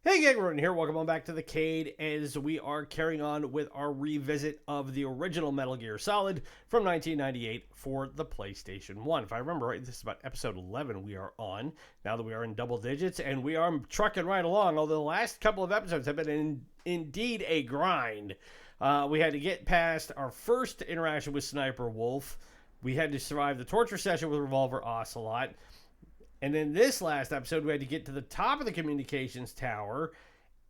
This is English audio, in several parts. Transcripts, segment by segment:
Hey gang, Rodin here. Welcome on back to the Cade as we are carrying on with our revisit of the original Metal Gear Solid from 1998 for the PlayStation 1. If I remember right, this is about episode 11 we are on, now that we are in double digits, and we are trucking right along, although the last couple of episodes have been indeed a grind. We had to get past our first interaction with Sniper Wolf. We had to survive the torture session with Revolver Ocelot. And in this last episode, we had to get to the top of the communications tower,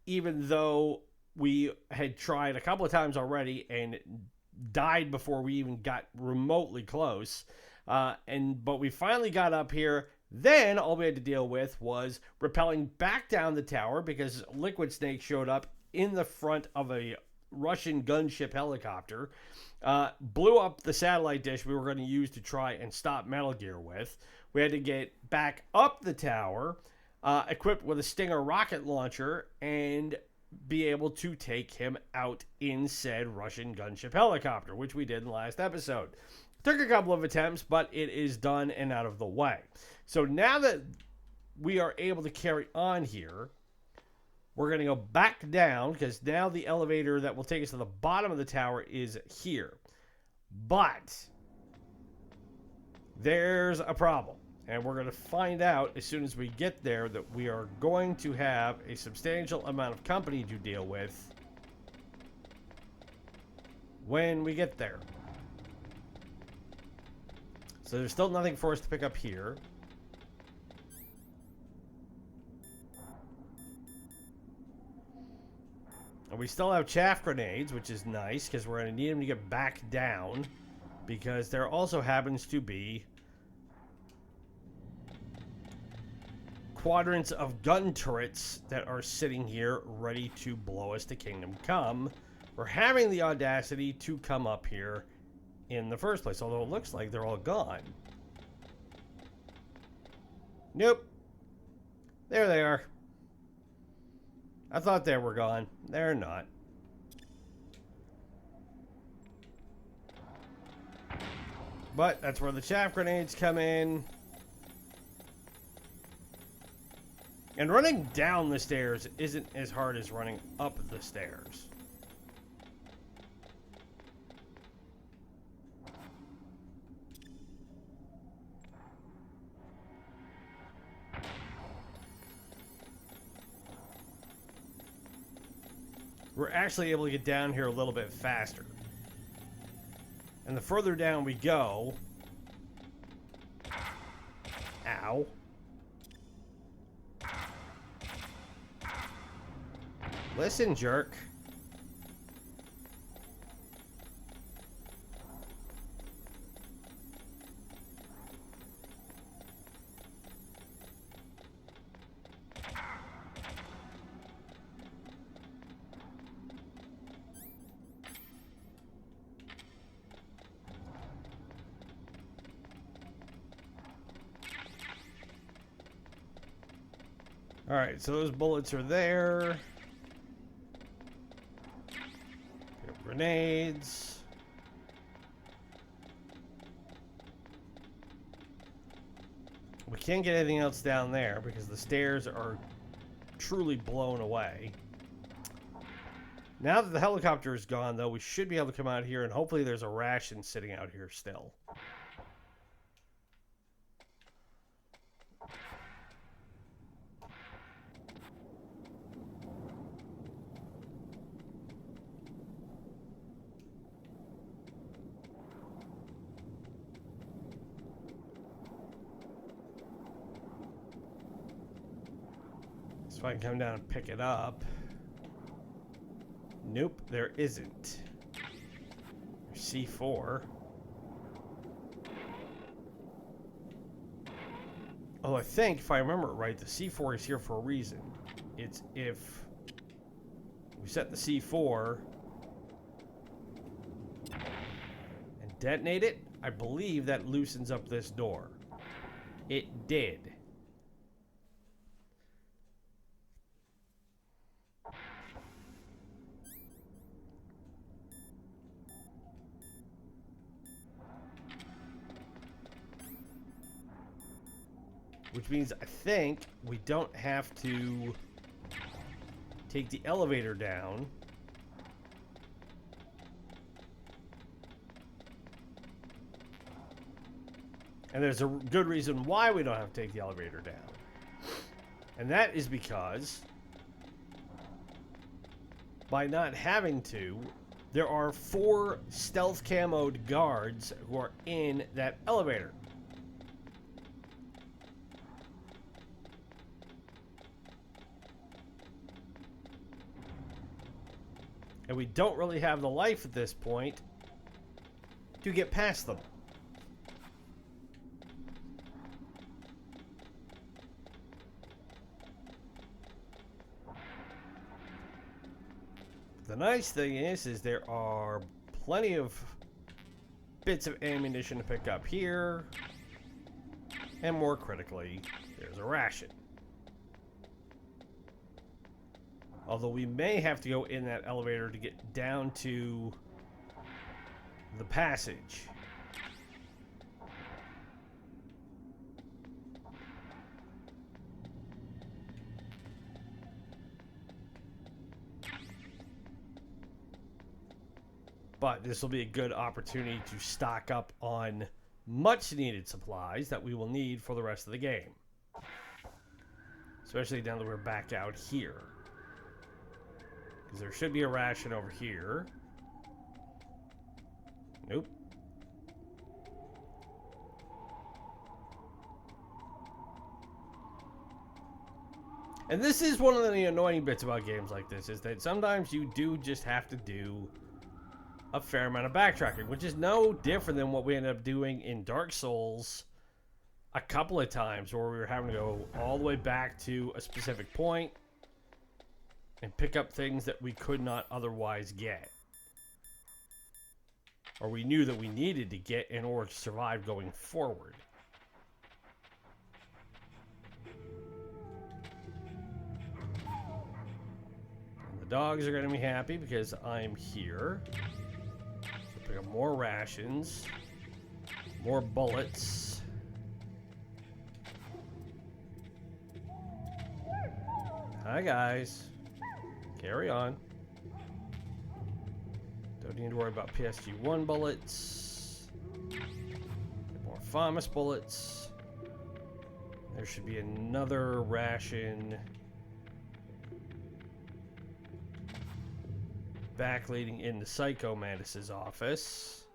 even though we had tried a couple of times already and died before we even got remotely close. But we finally got up here. Then all we had to deal with was rappelling back down the tower because Liquid Snake showed up in the front of a Russian gunship helicopter, blew up the satellite dish we were going to use to try and stop Metal Gear with. We had to get back up the tower, equipped with a Stinger rocket launcher, and be able to take him out in said Russian gunship helicopter, which we did in the last episode. Took a couple of attempts, but it is done and out of the way. So now that we are able to carry on here, we're going to go back down, because now the elevator that will take us to the bottom of the tower is here. But there's a problem, and we're going to find out as soon as we get there that we are going to have a substantial amount of company to deal with when we get there. So there's still nothing for us to pick up here. And we still have chaff grenades, which is nice, because we're going to need them to get back down, because there also happens to be quadrants of gun turrets that are sitting here ready to blow us to Kingdom Come for having the audacity to come up here in the first place, although it looks like they're all gone. Nope. There they are. I thought they were gone. They're not. But that's where the chaff grenades come in. And running down the stairs isn't as hard as running up the stairs. We're actually able to get down here a little bit faster. And the further down we go... Ow. Listen, jerk. Alright, so those bullets are there. Grenades. We can't get anything else down there because the stairs are truly blown away. Now that the helicopter is gone, though, we should be able to come out here, and hopefully there's a ration sitting out here still. If I can come down and pick it up. Nope, there isn't. There's C4. Oh, I think, if I remember it right, the C4 is here for a reason. It's if we set the C4 and detonate it, I believe that loosens up this door. It did. Which means I think we don't have to take the elevator down. And there's a good reason why we don't have to take the elevator down. And that is because by not having to, there are 4 stealth camoed guards who are in that elevator. And we don't really have the life at this point to get past them. The nice thing is there are plenty of bits of ammunition to pick up here. And more critically, there's a ration. Although we may have to go in that elevator to get down to the passage. But this will be a good opportunity to stock up on much needed supplies that we will need for the rest of the game. Especially now that we're back out here. Because there should be a ration over here. Nope. And this is one of the annoying bits about games like this, is that sometimes you do just have to do a fair amount of backtracking, which is no different than what we ended up doing in Dark Souls a couple of times, where we were having to go all the way back to a specific point and pick up things that we could not otherwise get, or we knew that we needed to get in order to survive going forward. And the dogs are going to be happy because I'm here. Pick up more rations, more bullets. Hi guys, carry on. Don't need to worry about PSG-1 bullets. Get more FAMAS bullets. There should be another ration back leading into Psycho Mantis's office.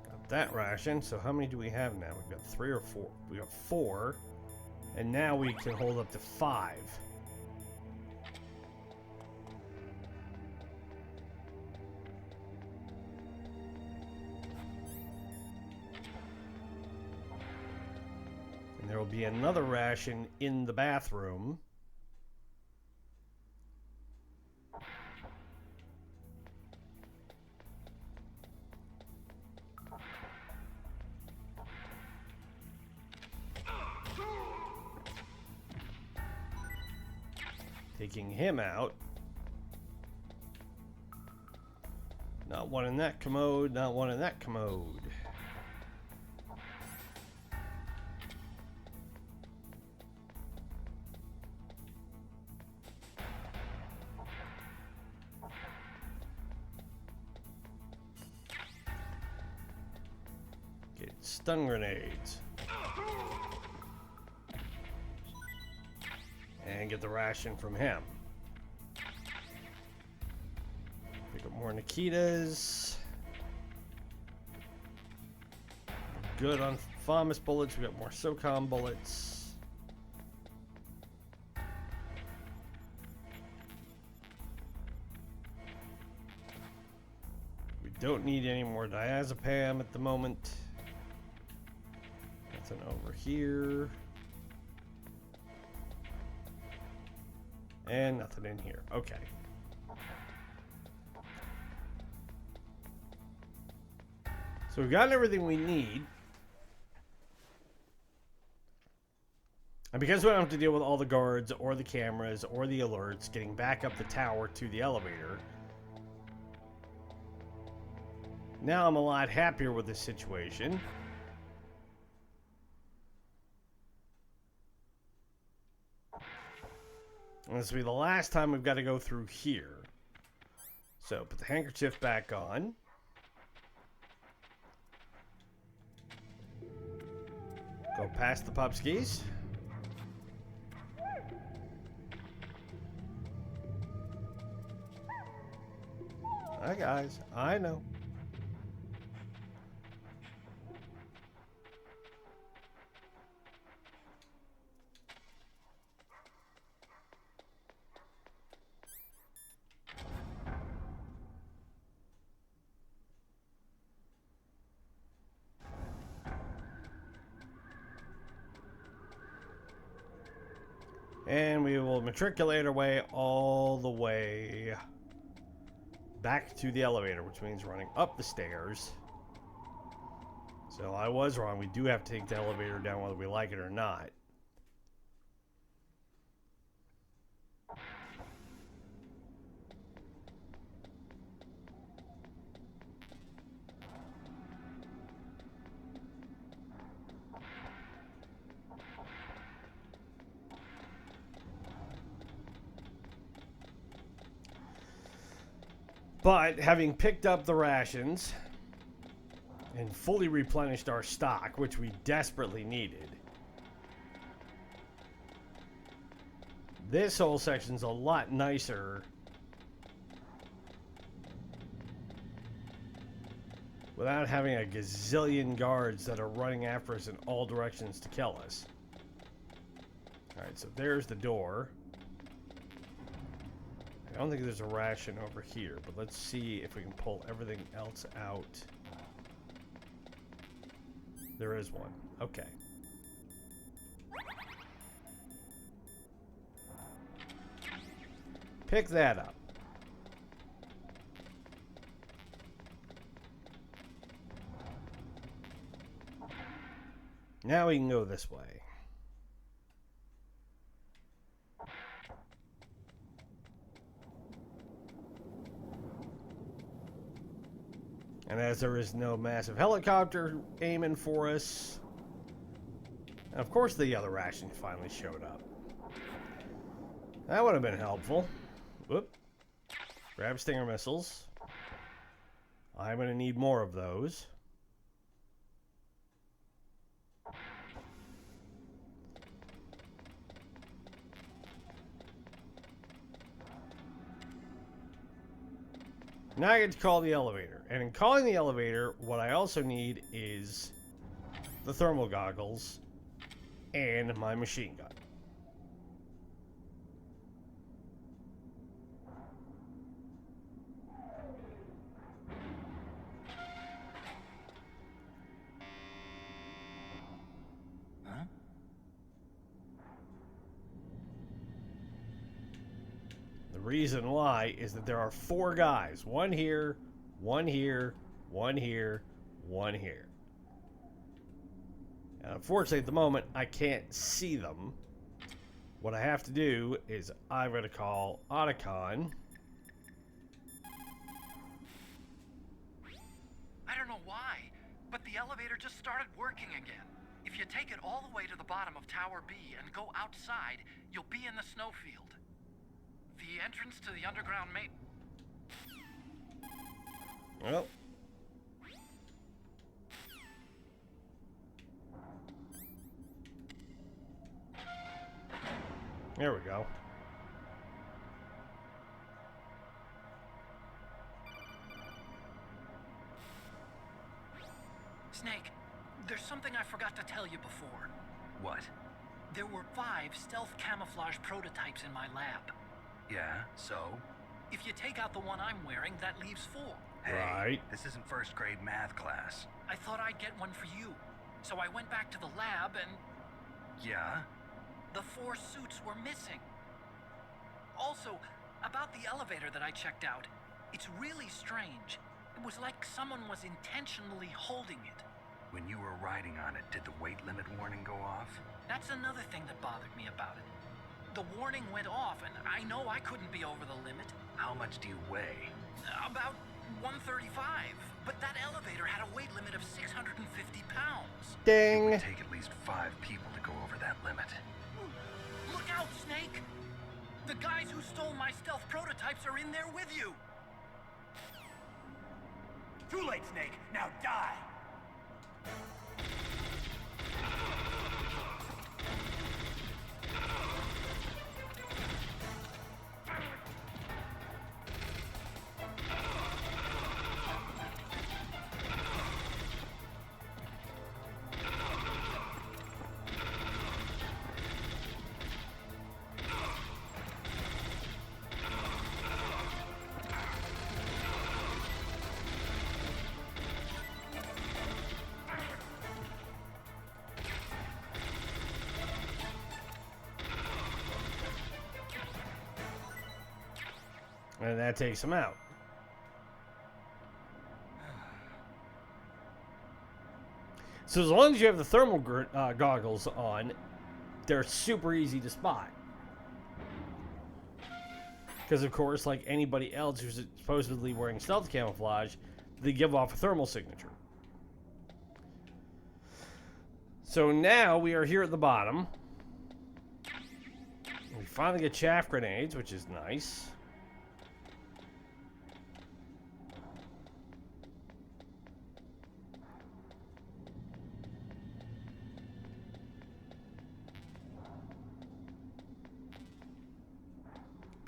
Got that ration. So how many do we have now? We've got 3 or 4. We got 4. And now we can hold up to 5. There will be another ration in the bathroom. Taking him out. Not one in that commode, not one in that commode. Stun grenades. And get the ration from him. Pick up more Nikitas. Good on FAMAS bullets. We got more SOCOM bullets. We don't need any more diazepam at the moment. Nothing over here. And nothing in here. Okay. So we've gotten everything we need. And because we don't have to deal with all the guards or the cameras or the alerts getting back up the tower to the elevator, now I'm a lot happier with this situation. And this will be the last time we've got to go through here. So, put the handkerchief back on. Go past the pupskis. Hi, guys. I know. And we will matriculate our way all the way back to the elevator, which means running up the stairs. So I was wrong. We do have to take the elevator down whether we like it or not. But having picked up the rations and fully replenished our stock, which we desperately needed, this whole section's a lot nicer without having a gazillion guards that are running after us in all directions to kill us. Alright, so there's the door. I don't think there's a ration over here, but let's see if we can pull everything else out. There is one. Okay. Pick that up. Now we can go this way. And as there is no massive helicopter aiming for us, and of course the other ration finally showed up. That would have been helpful. Whoop. Grab Stinger missiles. I'm going to need more of those. Now I get to call the elevator. And in calling the elevator, what I also need is the thermal goggles and my machine gun. Huh? The reason why is that there are 4 guys. One here, one here, one here, one here. And unfortunately, at the moment, I can't see them. What I have to do is I'm going to call Otacon. I don't know why, but the elevator just started working again. If you take it all the way to the bottom of Tower B and go outside, you'll be in the snowfield. The entrance to the underground main... Well. There we go. Snake, there's something I forgot to tell you before. What? There were 5 stealth camouflage prototypes in my lab. Yeah, so? If you take out the one I'm wearing, that leaves 4. Hey, Right. this isn't first grade math class. I thought I'd get one for you. So I went back to the lab and Yeah? the 4 suits were missing. Also, about the elevator that I checked out, it's really strange. It was like someone was intentionally holding it. When you were riding on it, did the weight limit warning go off? That's another thing that bothered me about it. The warning went off, and I know I couldn't be over the limit. How much do you weigh? About 135. But that elevator had a weight limit of 650 pounds. It Ding. would take at least 5 people to go over that limit. Look out, Snake! The guys who stole my stealth prototypes are in there with you. Too late, Snake. Now die. And that takes him out. So as long as you have the thermal goggles on, they're super easy to spot. Because of course, like anybody else who's supposedly wearing stealth camouflage, they give off a thermal signature. So now we are here at the bottom. We finally get chaff grenades, which is nice.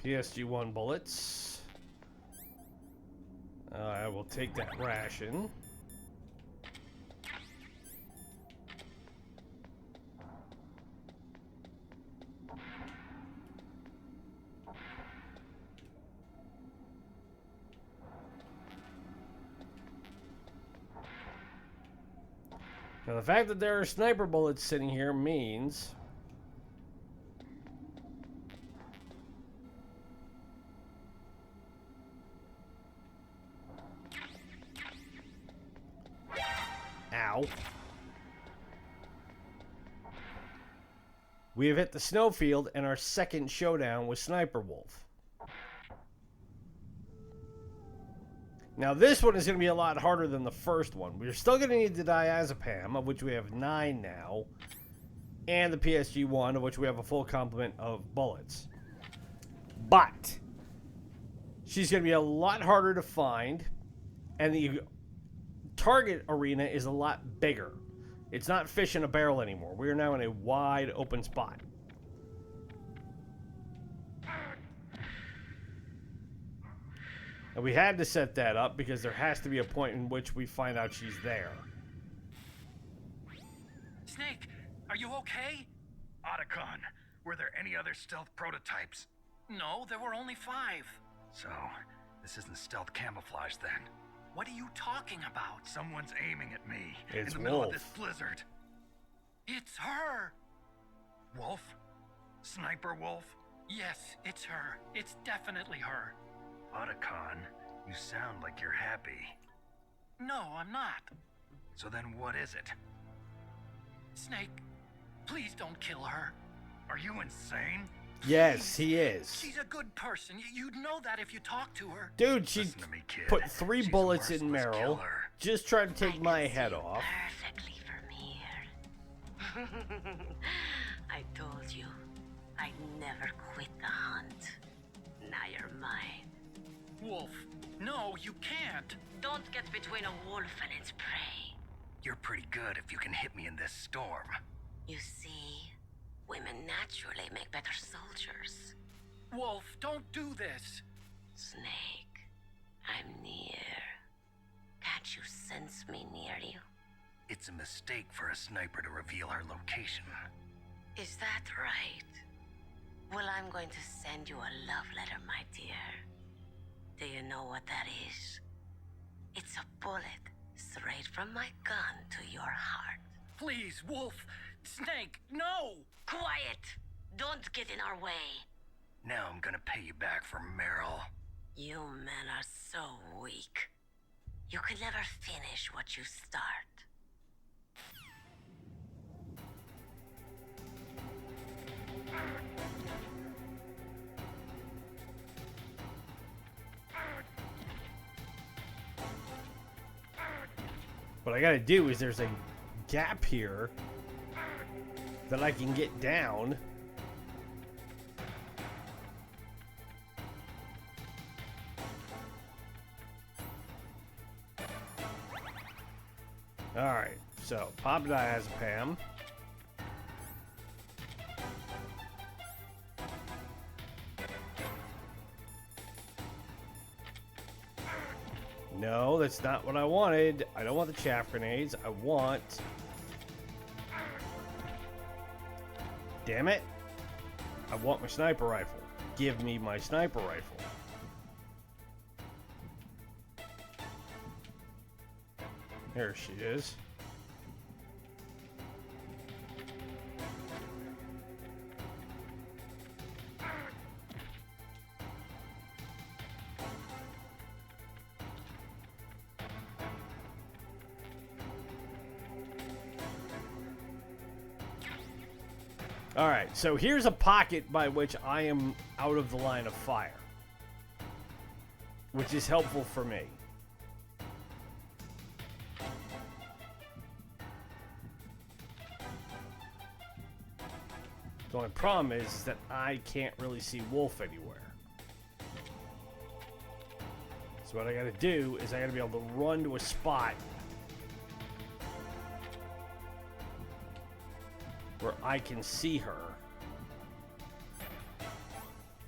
PSG-1 bullets. I will take that ration. Now the fact that there are sniper bullets sitting here means we have hit the snowfield and our second showdown with Sniper Wolf. Now this one is going to be a lot harder than the first one. We're still going to need the diazepam, of which we have 9 now, and the PSG-1, of which we have a full complement of bullets. But she's going to be a lot harder to find, and the target arena is a lot bigger. It's not fish in a barrel anymore. We are now in a wide open spot. And we had to set that up because there has to be a point in which we find out she's there. Snake, are you okay? Otacon, were there any other stealth prototypes? No, there were only 5. So, this isn't stealth camouflage then. What are you talking about? Someone's aiming at me It's in the middle Wolf. of this blizzard. It's her! Wolf? Sniper Wolf? Yes, it's her. It's definitely her. Otacon, you sound like you're happy. No, I'm not. So then what is it? Snake, please don't kill her. Are you insane? Yes, he is. She's a good person. You'd know that if you talk to her. Dude, she Listen to me, kid. put 3 She's a bullets in merciless Meryl. killer. Just tried to take my head off. Perfectly from here. I told you, I'd never quit the hunt. Now you're mine. Wolf, no, you can't. Don't get between a wolf and its prey. You're pretty good if you can hit me in this storm. You see, women naturally make better soldiers. Wolf, don't do this. Snake, I'm near. Can't you sense me near you? It's a mistake for a sniper to reveal her location. Is that right? Well, I'm going to send you a love letter, my dear. Do you know what that is? It's a bullet straight from my gun to your heart. Please, Wolf. Snake, no! Quiet! Don't get in our way. Now I'm gonna pay you back for Meryl. You men are so weak. You can never finish what you start. What I gotta do is there's a gap here that I can get down. Alright, so Pop Diazepam. No, that's not what I wanted. I don't want the chaff grenades. I want... Damn it. I want my sniper rifle. Give me my sniper rifle. There she is. Alright, so here's a pocket by which I am out of the line of fire, which is helpful for me. The only problem is that I can't really see Wolf anywhere. So what I gotta do is I gotta be able to run to a spot where I can see her.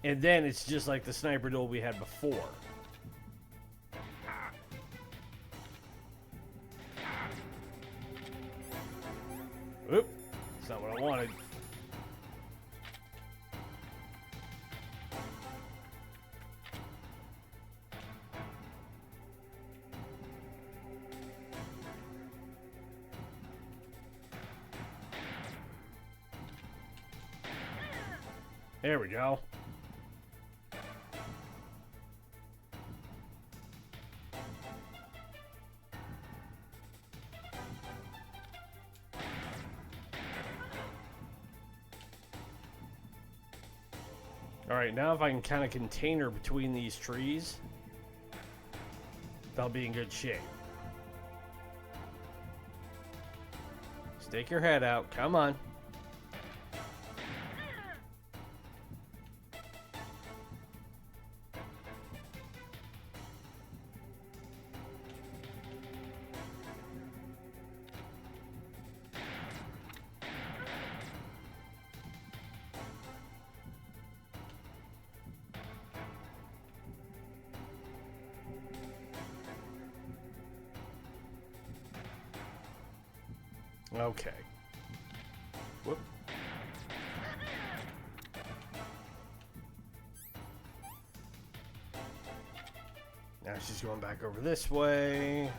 And then it's just like the sniper duel we had before. Oop, that's not what I wanted. There we go. Alright, now if I can kind of contain her between these trees, they'll be in good shape. Stick your head out. Come on. Okay. Whoop. Now she's going back over this way.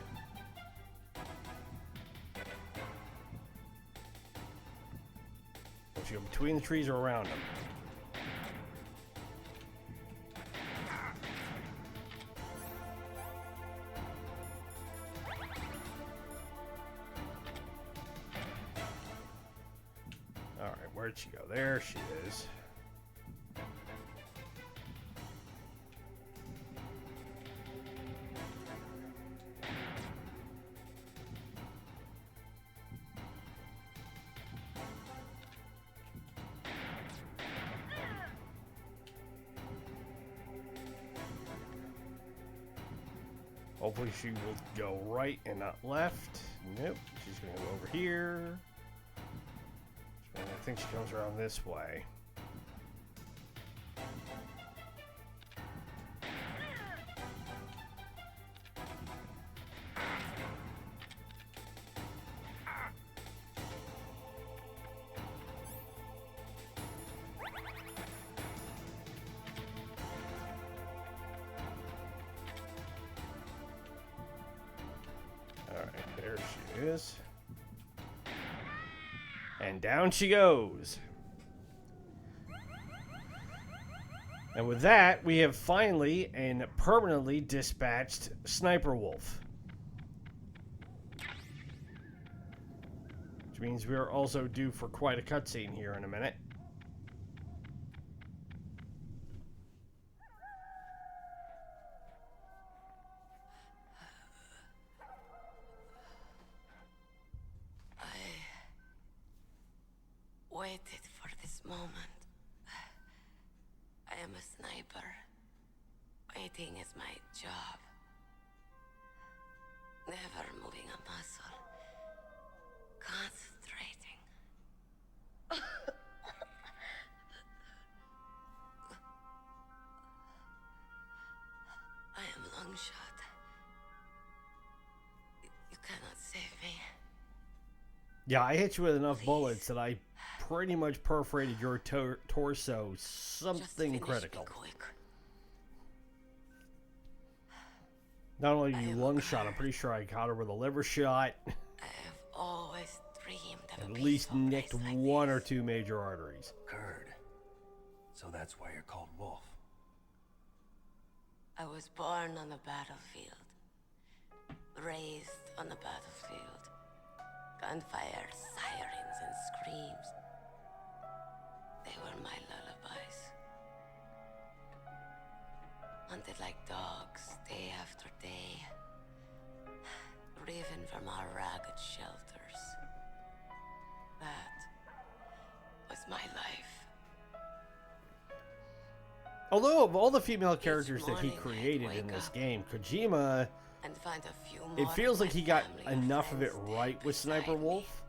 If you go between the trees or around them. Where'd she go? There she is. Hopefully she will go right and not left. Nope. She's going to go over here. And I think she comes around this way. All right, there she is. And down she goes. And with that, we have finally and permanently dispatched Sniper Wolf. Which means we are also due for quite a cutscene here in a minute. Eating is my job. Never moving a muscle. Concentrating. I am long shot. You cannot save me. Yeah, I hit you with enough bullets that I pretty much perforated your torso. Something critical. Not only you lung shot, I'm pretty sure I caught her with a liver shot. I have always dreamed of At least nicked one or two major arteries. Curd. So that's why you're called Wolf. I was born on the battlefield. Raised on the battlefield. Gunfire, sirens, and screams. They were my lullabies. Hunted like dogs, day after day. Driven from our ragged shelters. That was my life. Although of all the female characters that he created in this game, Kojima, And find a few it more feels of like my he got family and enough of it friends right dead with Sniper beside me. Wolf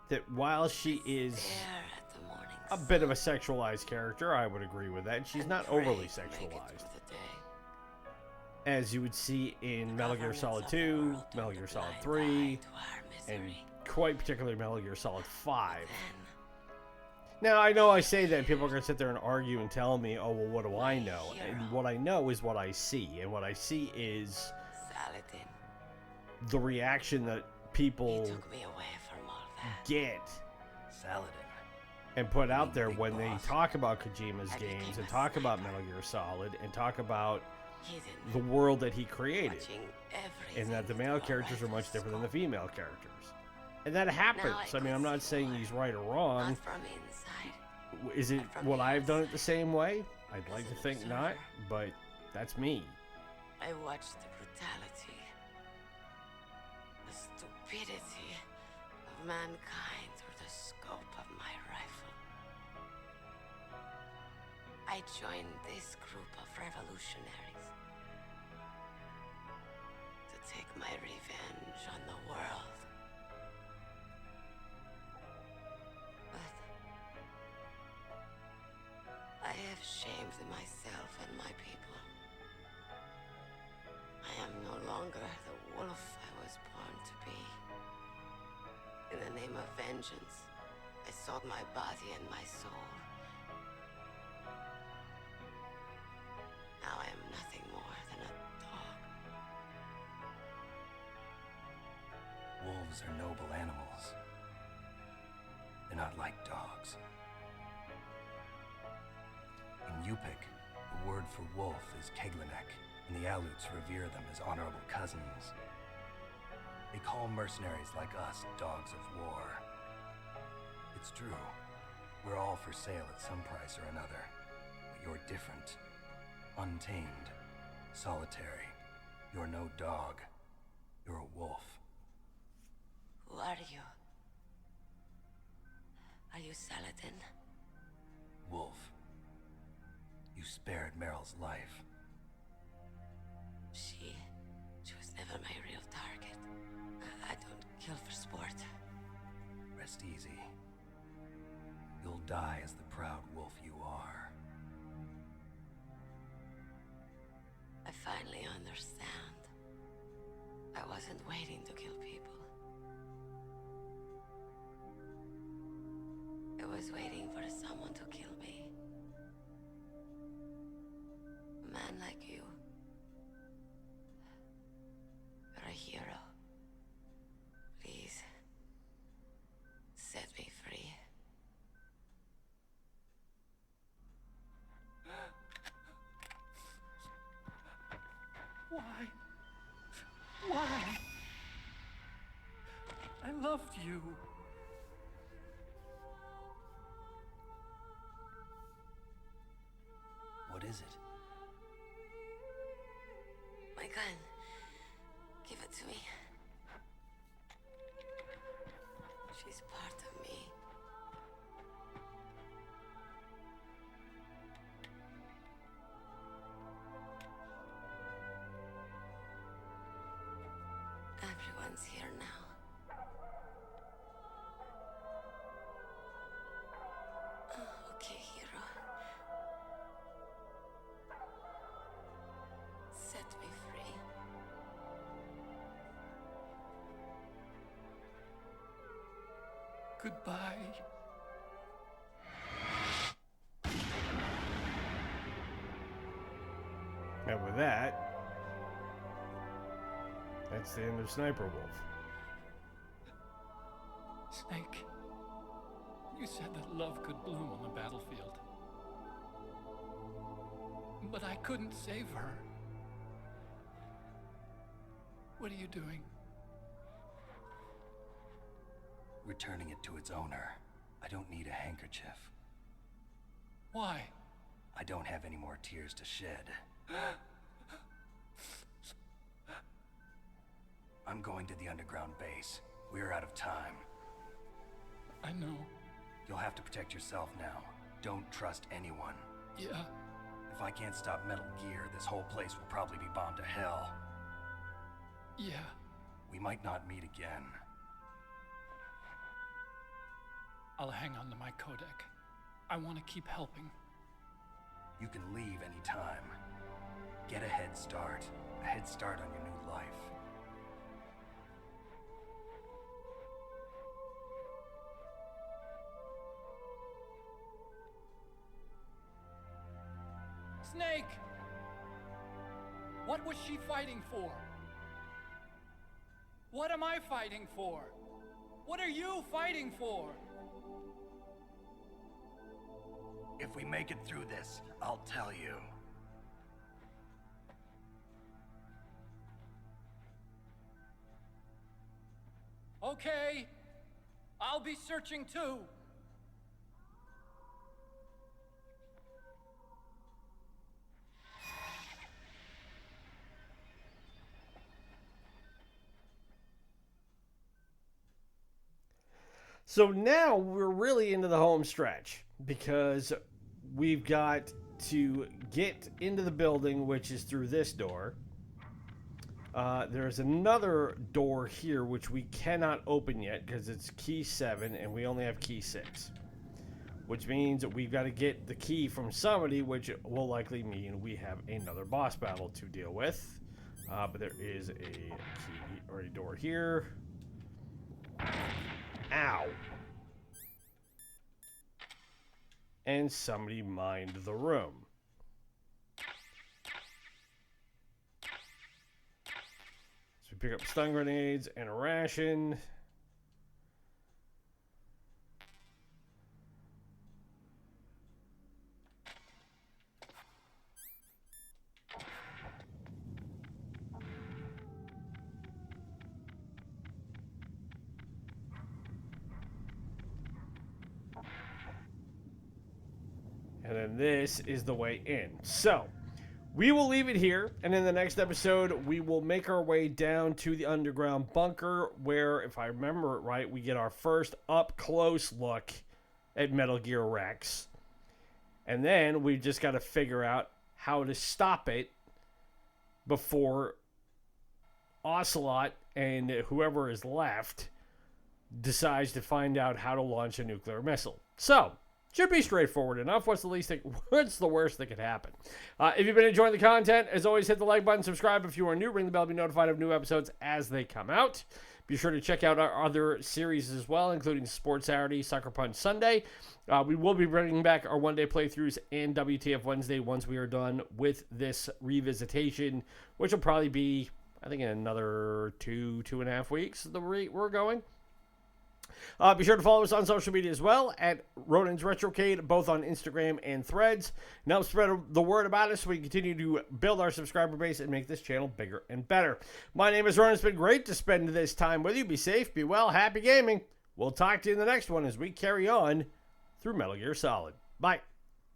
that while she is Stare at the morning a bit of a sexualized character, I would agree with that. She's and not pray overly to make it sexualized, through the day. as you would see in Metal Gear Governments Solid of the 2, world Metal turned Gear a Solid blind 3, eye to our and misery. quite particularly Metal Gear Solid 5. Then, Now, I know I say that and people are going to sit there and argue and tell me, oh, well, what do I know? hero. And what I know is what I see. And what I see is Saladin, the reaction that he people took me away from all that. get Saladin. and put out mean there Big when they Boss? talk about Kojima's I games became and a talk about sniper. Metal Gear Solid and talk about Hidden, the world that he created. watching everything And that the through male a characters are much rifle different than the scope. female characters. And that happens. I I mean, I'm can not see saying more. he's right or wrong. Not from inside. Is it from what the I've done it outside. the same way? I'd As like to an think not, observer. but that's me. I watched the brutality, the stupidity of mankind through the scope of my rifle. I joined this group of revolutionaries to take my revenge on the world. But I have shamed myself and my people. I am no longer the wolf I was born to be. In the name of vengeance, I sold my body and my soul. Now I am nothing more than a dog. Wolves are noble animals. They're not like dogs. In Yupik, the word for wolf is Keglenek, and the Aleuts revere them as honorable cousins. They call mercenaries like us dogs of war. It's true. We're all for sale at some price or another. But you're different. Untamed. Solitary. You're no dog. You're a wolf. Who are you? Are you Saladin? Wolf. You spared Meryl's life. She was never my real target. I don't kill for sport. Rest easy. You'll die as the proud wolf you are. I finally understand. I wasn't waiting to kill people. I was waiting for someone to kill me. A man like you. You're a hero. Please, set me free. Why? Why? I loved you. What is it? My gun. Give it to me. She's part of me. Everyone's here now. Okay, hero. Set me free. Goodbye. And with that, that's the end of Sniper Wolf. Snake, you said that love could bloom on the battlefield. But I couldn't save her. What are you doing? Returning it to its owner. I don't need a handkerchief. Why? I don't have any more tears to shed. I'm going to the underground base. We're out of time. I know. You'll have to protect yourself now. Don't trust anyone. Yeah. If I can't stop Metal Gear, this whole place will probably be bombed to hell. Yeah. We might not meet again. I'll hang on to my codec. I want to keep helping. You can leave anytime. Get a head start. A head start on your new life. Snake! What was she fighting for? What am I fighting for? What are you fighting for? If we make it through this, I'll tell you. Okay. I'll be searching too. So now we're really into the home stretch because we've got to get into the building, which is through this door. There's another door here which we cannot open yet because it's key 7 and we only have key 6, which means that we've got to get the key from somebody, which will likely mean we have another boss battle to deal with. But there is a key or a door here. Ow. And somebody mined the room. So we pick up stun grenades and a ration. And then this is the way in. So, we will leave it here. And in the next episode, we will make our way down to the underground bunker where, if I remember it right, we get our first up-close look at Metal Gear Rex. And then we just got to figure out how to stop it before Ocelot and whoever is left decides to find out how to launch a nuclear missile. So, should be straightforward enough. What's the worst that could happen? If you've been enjoying the content, as always, hit the like button, subscribe if you are new, ring the bell to be notified of new episodes as they come out. Be sure to check out our other series as well, including Sports Saturday, Suckerpunch Sunday. We will be bringing back our one-day playthroughs and WTF Wednesday once we are done with this revisitation, which will probably be, I think, in another 2.5 weeks, the rate we're going. Be sure to follow us on social media as well at Ronan's Retrocade, both on Instagram and Threads. And help spread the word about us so we can continue to build our subscriber base and make this channel bigger and better. My name is Ronan. It's been great to spend this time with you. Be safe, be well, happy gaming. We'll talk to you in the next one as we carry on through Metal Gear Solid. Bye.